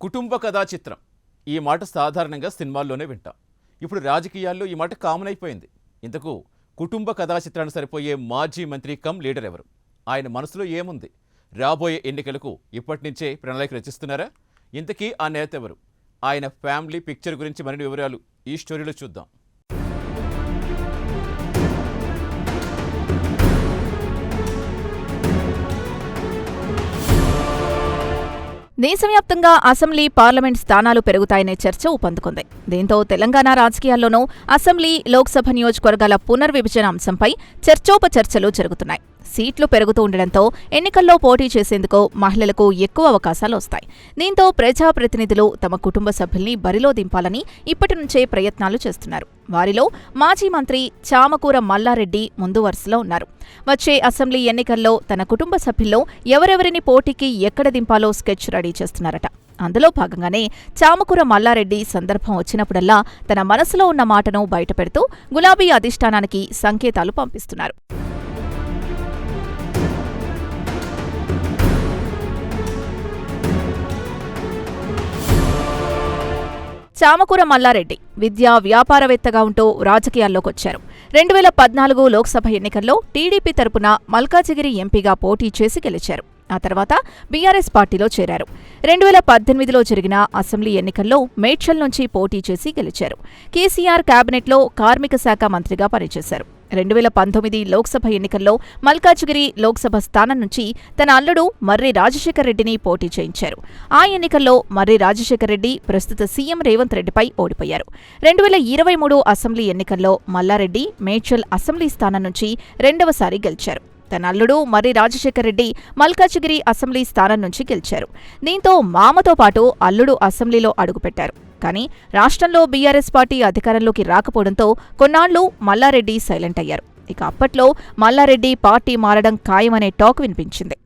కుటుంబ కథా చిత్రం ఈ మాట సాధారణంగా సినిమాల్లోనే వింటాం. ఇప్పుడు రాజకీయాల్లో ఈ మాట కామన్ అయిపోయింది. ఇంతకు కుటుంబ కథా చిత్రాన్ని సరిపోయే మాజీ మంత్రి కమ్ లీడర్ ఎవరు? ఆయన మనసులో ఏముంది? రాబోయే ఎన్నికలకు ఇప్పటి నుంచే ప్రణాళిక రచిస్తున్నారా? ఇంతకీ ఆ నేత ఎవరు? ఆయన ఫ్యామిలీ పిక్చర్ గురించి మరిన్ని వివరాలు ఈ స్టోరీలో చూద్దాం. దేశవ్యాప్తంగా అసెంబ్లీ, పార్లమెంట్ స్థానాలు పెరుగుతాయనే చర్చ ఊపందుకుంది. దీంతో తెలంగాణ రాజకీయాల్లోనూ అసెంబ్లీ, లోక్సభ నియోజకవర్గాల పునర్విభజన అంశంపై చర్చోపచర్చలు జరుగుతున్నాయి. సీట్లు పెరుగుతూ ఉండడంతో ఎన్నికల్లో పోటీ చేసేందుకు మహిళలకు ఎక్కువ అవకాశాలు వస్తాయి. దీంతో ప్రజాప్రతినిధులు తమ కుటుంబ సభ్యుల్ని బరిలో దింపాలని ఇప్పటి నుంచే ప్రయత్నాలు చేస్తున్నారు. వారిలో మాజీ మంత్రి చామకూర మల్లారెడ్డి ముందు వరుసలో ఉన్నారు. వచ్చే అసెంబ్లీ ఎన్నికల్లో తన కుటుంబ సభ్యుల్లో ఎవరెవరిని పోటీకి ఎక్కడ దింపాలో స్కెచ్ రెడీ చేస్తున్నారట. అందులో భాగంగానే చామకూర మల్లారెడ్డి సందర్భం వచ్చినప్పుడల్లా తన మనసులో ఉన్న మాటను బయటపెడుతూ గులాబీ అధిష్టానానికి సంకేతాలు పంపిస్తున్నారు. చామకూర మల్లారెడ్డి విద్యా, వ్యాపారవేత్తగా ఉంటూ రాజకీయాల్లోకొచ్చారు. 2014 లోక్సభ ఎన్నికల్లో టీడీపీ తరపున మల్కాజిగిరి ఎంపీగా పోటీ చేసి గెలిచారు. ఆ తర్వాత బీఆర్ఎస్ పార్టీలో చేరారు. 2018లో జరిగిన అసెంబ్లీ ఎన్నికల్లో మేడ్చల్ నుంచి పోటీ చేసి గెలిచారు. కేసీఆర్ కేబినెట్లో కార్మిక శాఖ మంత్రిగా పనిచేశారు. 2019 లోక్సభ ఎన్నికల్లో మల్కాజిగిరి లోక్సభ స్థానం నుంచి తన అల్లుడు మర్రి రాజశేఖర్ రెడ్డిని పోటీ చేయించారు. ఆ ఎన్నికల్లో మర్రి రాజశేఖర్ రెడ్డి ప్రస్తుత సీఎం రేవంత్ రెడ్డిపై ఓడిపోయారు. 2023 అసెంబ్లీ ఎన్నికల్లో మల్లారెడ్డి మేడ్చల్ అసెంబ్లీ స్థానం నుంచి రెండవసారి గెలిచారు. తన అల్లుడు మర్రి రాజశేఖర్ రెడ్డి మల్కాజిగిరి అసెంబ్లీ స్థానం నుంచి గెలిచారు. దీంతో మామతో పాటు అల్లుడు అసెంబ్లీలో అడుగుపెట్టారు. కానీ రాష్ట్రంలో బీఆర్ఎస్ పార్టీ అధికారంలోకి రాకపోవడంతో కొన్నాళ్లు మల్లారెడ్డి సైలెంట్ అయ్యారు. ఇక అప్పట్లో మల్లారెడ్డి పార్టీ మారడం ఖాయమనే టాక్ వినిపించింది.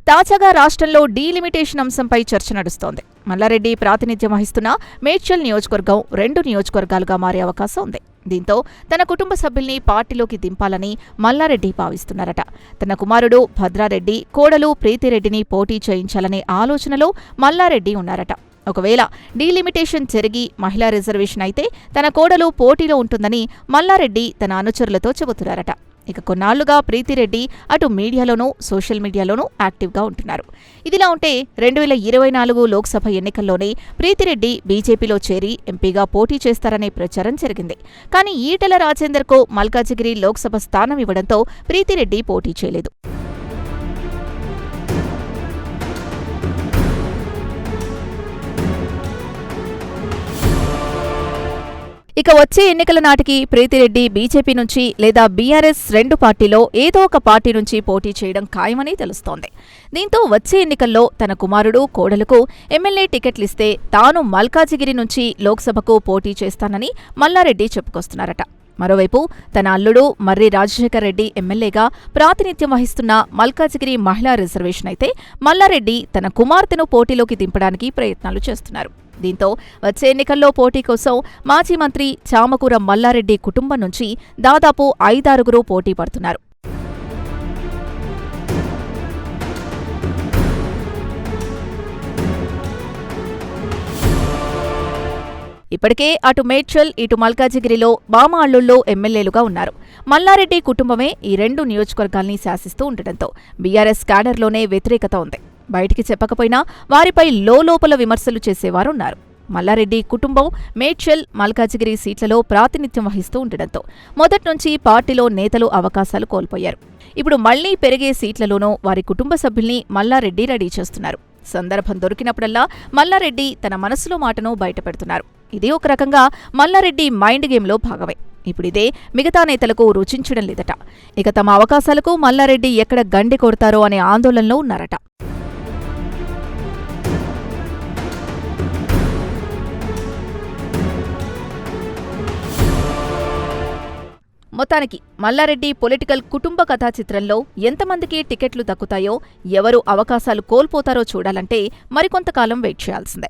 తాజాగా రాష్ట్రంలో డీలిమిటేషన్ అంశంపై చర్చ నడుస్తోంది. మల్లారెడ్డి ప్రాతినిధ్యం వహిస్తున్న మేడ్చల్ నియోజకవర్గం 2 నియోజకవర్గాలుగా మారే అవకాశం ఉంది. దీంతో తన కుటుంబ సభ్యుల్ని పార్టీలోకి దింపాలని మల్లారెడ్డి భావిస్తున్నారట. తన కుమారుడు భద్రారెడ్డి, కోడలు ప్రీతిరెడ్డిని పోటీ చేయించాలనే ఆలోచనలో మల్లారెడ్డి ఉన్నారట. ఒకవేళ డీలిమిటేషన్ జరిగి మహిళా రిజర్వేషన్ అయితే తన కోడలు పోటీలో ఉంటుందని మల్లారెడ్డి తన అనుచరులతో చెబుతున్నారట. ఇక కొన్నాళ్లుగా ప్రీతిరెడ్డి అటు మీడియాలోనూ సోషల్ మీడియాలోనూ యాక్టివ్గా ఉంటున్నారు. ఇదిలా ఉంటే 2024 లోక్సభ ఎన్నికల్లోనే ప్రీతిరెడ్డి బీజేపీలో చేరి ఎంపీగా పోటీ చేస్తారనే ప్రచారం జరిగింది. కానీ ఈటెల రాజేందర్కు మల్కాజిగిరి లోక్సభ స్థానం ఇవ్వడంతో ప్రీతిరెడ్డి పోటీ చేయలేదు. ఇక వచ్చే ఎన్నికల నాటికి ప్రీతిరెడ్డి బీజేపీ నుంచి లేదా బీఆర్ఎస్ 2 పార్టీలో ఏదో ఒక పార్టీ నుంచి పోటీ చేయడం ఖాయమని తెలుస్తోంది. దీంతో వచ్చే ఎన్నికల్లో తన కుమారుడు, కోడలకు ఎమ్మెల్యే టికెట్లిస్తే తాను మల్కాజిగిరి నుంచి లోక్సభకు పోటీ చేస్తానని మల్లారెడ్డి చెప్పుకొస్తున్నారట. మరోవైపు తన అల్లుడు మర్రి రాజశేఖర్ రెడ్డి ఎమ్మెల్యేగా ప్రాతినిధ్యం వహిస్తున్న మల్కాజిగిరి మహిళా రిజర్వేషన్ అయితే మల్లారెడ్డి తన కుమార్తెను పోటీలోకి దింపడానికి ప్రయత్నాలు చేస్తున్నారు. దీంతో వచ్చే ఎన్నికల్లో పోటీ కోసం మాజీ మంత్రి చామకూర మల్లారెడ్డి కుటుంబం నుంచి దాదాపు 5-6 పోటీ పడుతున్నారు. ఇప్పటికే అటు మేడ్చల్, ఇటు మల్కాజిగిరిలో బామ అల్లుళ్లు ఎమ్మెల్యేలుగా ఉన్నారు. మల్లారెడ్డి కుటుంబమే ఈ 2 నియోజకవర్గాల్ని శాసిస్తూ ఉండటంతో బీఆర్ఎస్ క్యాడర్లోనే వ్యతిరేకత ఉంది. బయటికి చెప్పకపోయినా వారిపై లోపల విమర్శలు చేసేవారున్నారు. మల్లారెడ్డి కుటుంబం మేడ్చల్, మల్కాజిగిరి సీట్లలో ప్రాతినిధ్యం వహిస్తూ ఉండడంతో మొదట్నుంచి పార్టీలో నేతలు అవకాశాలు కోల్పోయారు. ఇప్పుడు మళ్లీ పెరిగే సీట్లలోనూ వారి కుటుంబ సభ్యుల్ని మల్లారెడ్డి రెడీ చేస్తున్నారు. సందర్భం దొరికినప్పుడల్లా మల్లారెడ్డి తన మనసులో మాటను బయటపెడుతున్నారు. ఇది ఒక రకంగా మల్లారెడ్డి మైండ్ గేమ్లో భాగమే. ఇప్పుడిదే మిగతా నేతలకు రుచించడం లేదట. ఇక తమ అవకాశాలకు మల్లారెడ్డి ఎక్కడ గండి కొడతారో అనే ఆందోళనలో ఉన్నారట. మొత్తానికి మల్లారెడ్డి పొలిటికల్ కుటుంబ కథా చిత్రంలో ఎంతమందికి టికెట్లు దక్కుతాయో, ఎవరు అవకాశాలు కోల్పోతారో చూడాలంటే మరికొంతకాలం వెయిట్ చేయాల్సిందే.